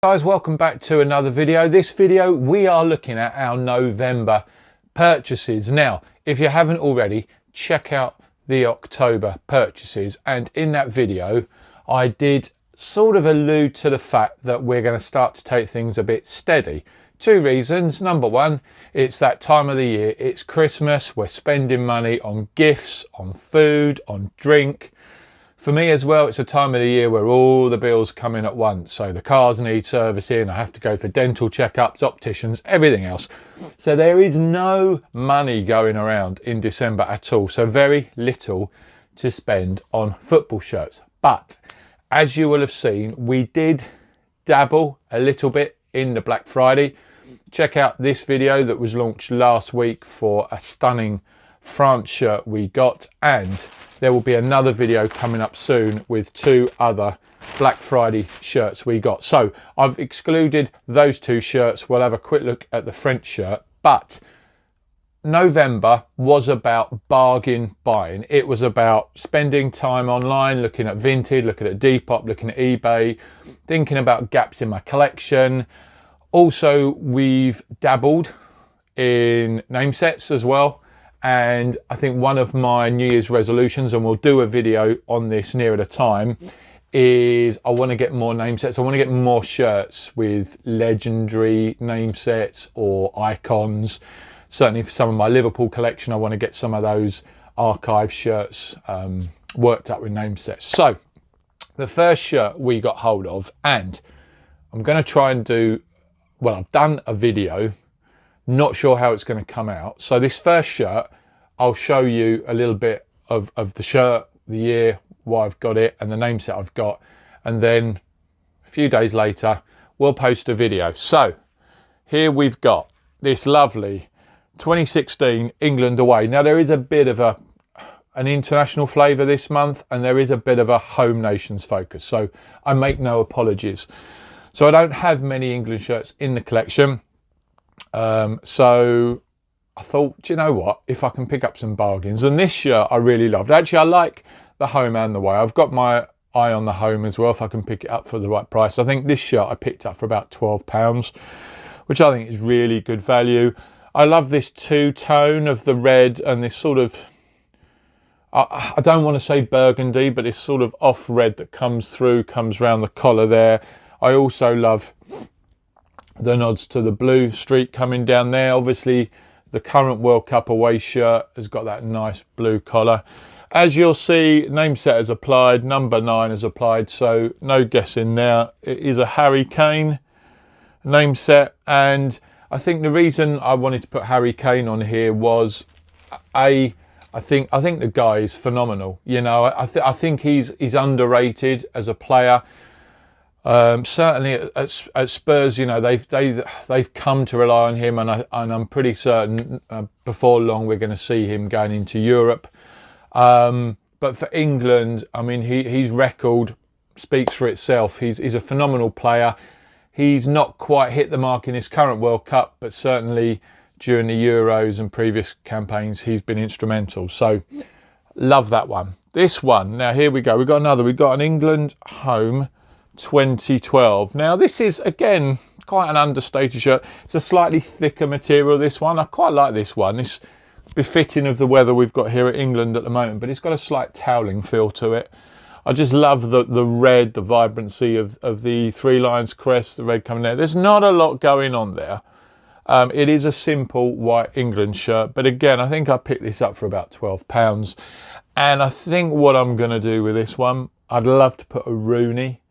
Guys, welcome back to another video. This video we are looking at our November purchases. Now, if you haven't already, check out the October purchases, and in that video I did sort of allude to the fact that we're going to start to take things a bit steady. Two reasons. Number one, it's that time of the year, it's Christmas, we're spending money on gifts, on food, on drink. For me as well, it's a time of the year where all the bills come in at once. So the cars need servicing, I have to go for dental checkups, opticians, everything else. So there is no money going around in December at all. So very little to spend on football shirts. But as you will have seen, we did dabble a little bit in the Black Friday. Check out this video that was launched last week for a stunning France shirt we got, and there will be another video coming up soon with two other Black Friday shirts we got. So I've excluded those two shirts. We'll have a quick look at the French shirt, but November was about bargain buying. It was about spending time online, looking at Vinted, looking at Depop, looking at eBay, thinking about gaps in my collection. Also, we've dabbled in name sets as well. And I think one of my New Year's resolutions, and we'll do a video on this nearer the time, is I want to get more name sets. I want to get more shirts with legendary name sets or icons. Certainly for some of my Liverpool collection, I want to get some of those archive shirts worked up with name sets. So the first shirt we got hold of, and I'm going to try and do, well, I've done a video. Not sure how it's going to come out. So this first shirt, I'll show you a little bit of the shirt, the year, why I've got it, and the name set I've got. And then a few days later, we'll post a video. So here we've got this lovely 2016 England away. Now there is a bit of an international flavour this month, and there is a bit of a home nations focus. So I make no apologies. So I don't have many England shirts in the collection. So I thought, do you know what, if I can pick up some bargains, and this shirt I really loved. Actually, I like the home and the away. I've got my eye on the home as well if I can pick it up for the right price. I think this shirt I picked up for about £12, which I think is really good value. I love this two-tone of the red and this sort of, I don't want to say burgundy, but this sort of off red that comes through, comes around the collar there. I also love the nods to the blue streak coming down there. Obviously the current World Cup away shirt has got that nice blue collar. As you'll see, name set is applied, number 9 is applied, so no guessing there. It is a Harry Kane name set, and I think the reason I wanted to put Harry Kane on here was I think the guy is phenomenal. You know, I think he's underrated as a player. Certainly at Spurs, you know, they've come to rely on him, and I'm pretty certain before long we're going to see him going into Europe. But for England, I mean, his record speaks for itself. He's a phenomenal player. He's not quite hit the mark in his current World Cup, but certainly during the Euros and previous campaigns, he's been instrumental. So love that one. This one, now here we go. We've got another. We've got an England home 2012. Now this is again quite an understated shirt. It's a slightly thicker material, this one. I quite like this one. It's befitting of the weather we've got here at England at the moment, but it's got a slight toweling feel to it. I just love the red, the vibrancy of the Three Lions crest, the red coming there. There's not a lot going on there. It is a simple white England shirt, but again, I think I picked this up for about £12. And I think what I'm going to do with this one, I'd love to put a Rooney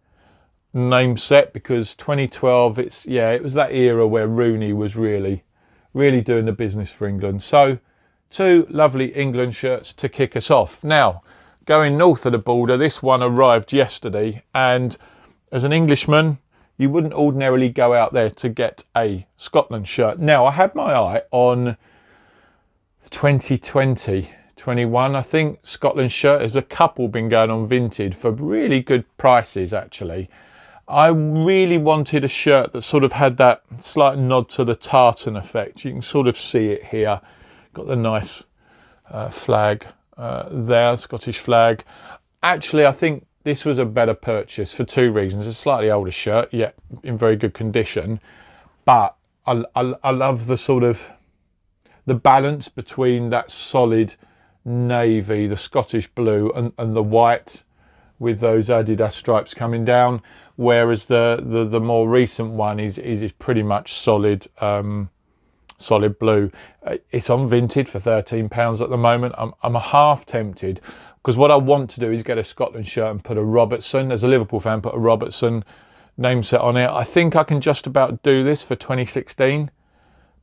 name set, because 2012, it was that era where Rooney was really doing the business for England. So two lovely England shirts to kick us off. Now going north of the border, this one arrived yesterday, and as an Englishman you wouldn't ordinarily go out there to get a Scotland shirt. Now I had my eye on the 2020-21, I think, Scotland shirt. There's a couple been going on Vinted for really good prices actually. I really wanted a shirt that sort of had that slight nod to the tartan effect. You can sort of see it here. Got the nice flag there, Scottish flag. Actually, I think this was a better purchase for two reasons. It's a slightly older shirt, yet in very good condition. But I love the sort of the balance between that solid navy, the Scottish blue, and the white with those Adidas stripes coming down. Whereas the more recent one is pretty much solid solid blue. It's on Vinted for £13 at the moment. I'm a half tempted, because what I want to do is get a Scotland shirt and put a Robertson, as a Liverpool fan, put a Robertson name set on it. I think I can just about do this for 2016,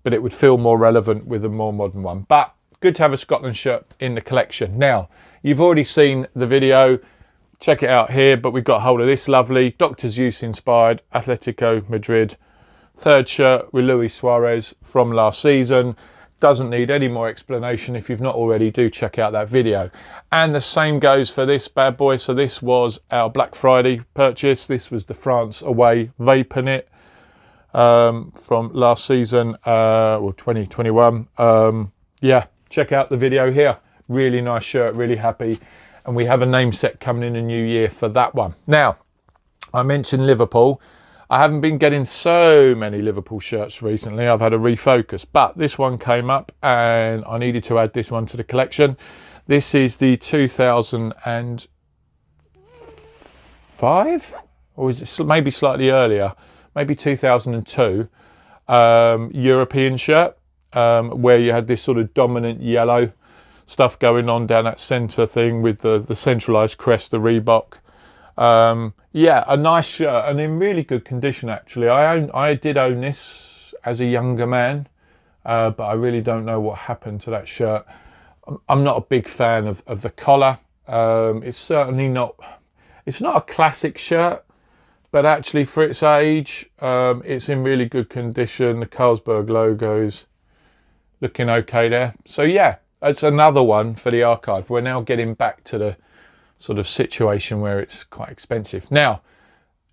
but it would feel more relevant with a more modern one. But good to have a Scotland shirt in the collection. Now, you've already seen the video. Check it out here, but we've got hold of this lovely Dr. Seuss inspired Atletico Madrid third shirt with Luis Suarez from last season. Doesn't need any more explanation. If you've not already, do check out that video. And the same goes for this bad boy. So this was our Black Friday purchase. This was the France away Vapor Knit from last season, or 2021. Yeah, check out the video here. Really nice shirt, really happy. And we have a name set coming in the new year for that one. Now, I mentioned Liverpool. I haven't been getting so many Liverpool shirts recently. I've had a refocus, but this one came up and I needed to add this one to the collection. This is the 2005, or is it maybe slightly earlier, maybe 2002 European shirt, where you had this sort of dominant yellow stuff going on down that centre thing with the centralised crest, the Reebok. Yeah, a nice shirt and in really good condition actually. I did own this as a younger man, but I really don't know what happened to that shirt. I'm not a big fan of the collar. It's certainly not, it's not a classic shirt, but actually for its age, it's in really good condition. The Carlsberg logo's looking okay there. So yeah, it's another one for the archive. We're now getting back to the sort of situation where it's quite expensive. Now,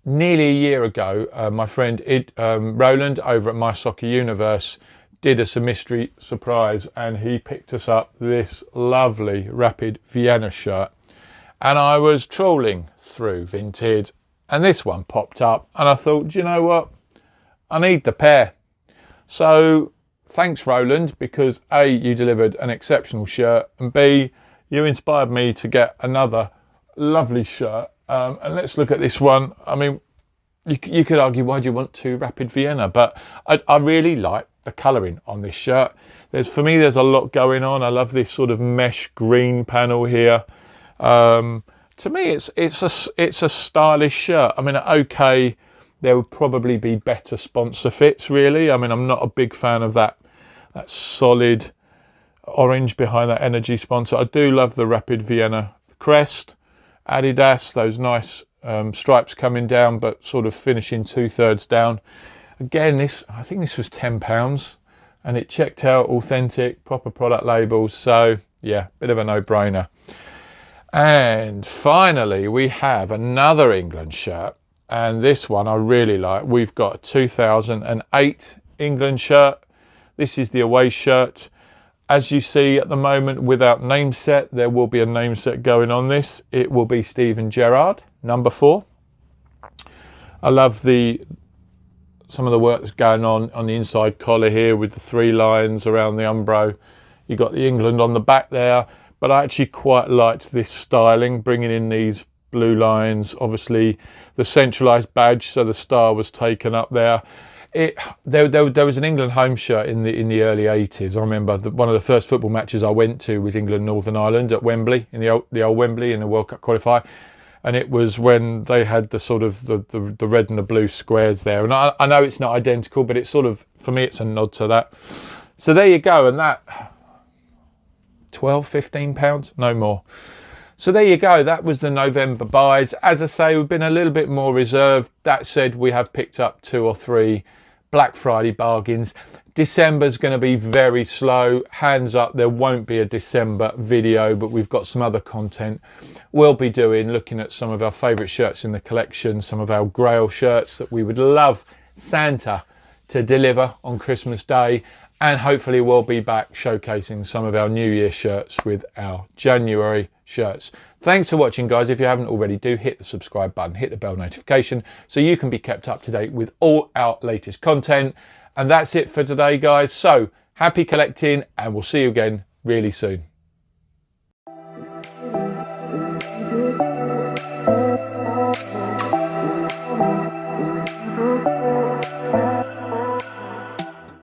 nearly a year ago, my friend Roland over at My Soccer Universe did us a mystery surprise, and he picked us up this lovely Rapid Vienna shirt. And I was trawling through Vinted and this one popped up and I thought, do you know what? I need the pair. So thanks, Roland, because A, you delivered an exceptional shirt, and B, you inspired me to get another lovely shirt. And let's look at this one. I mean, you could argue, why do you want two Rapid Vienna? But I really like the colouring on this shirt. For me, there's a lot going on. I love this sort of mesh green panel here. To me, it's a stylish shirt. I mean, okay, there would probably be better sponsor fits, really. I mean, I'm not a big fan of that solid orange behind that energy sponsor. I do love the Rapid Vienna crest, Adidas, those nice stripes coming down, but sort of finishing 2/3 down. Again, I think this was £10, and it checked out authentic, proper product labels. So yeah, bit of a no-brainer. And finally, we have another England shirt, and this one I really like. We've got a 2008 England shirt. This is the away shirt. As you see at the moment, without name set, there will be a name set going on this. It will be Steven Gerrard, number 4. I love some of the work that's going on the inside collar here with the 3 lines around the Umbro. You got the England on the back there, but I actually quite liked this styling, bringing in these blue lines. Obviously, the centralised badge, so the star was taken up there. There was an England home shirt in the early 80s. I remember one of the first football matches I went to was England Northern Ireland at Wembley, in the old Wembley in the World Cup qualifier, and it was when they had the sort of the red and the blue squares there. And I know it's not identical, but it's sort of, for me, it's a nod to that. So there you go, and that £12–15, no more. So there you go, that was the November buys. As I say, we've been a little bit more reserved. That said, we have picked up 2 or 3 Black Friday bargains. December's going to be very slow. Hands up, there won't be a December video, but we've got some other content we'll be doing, looking at some of our favourite shirts in the collection, some of our Grail shirts that we would love Santa to deliver on Christmas Day. And hopefully we'll be back showcasing some of our New Year shirts with our January shirts. Thanks for watching, guys. If you haven't already, do hit the subscribe button, hit the bell notification so you can be kept up to date with all our latest content. And that's it for today, guys. So happy collecting, and we'll see you again really soon.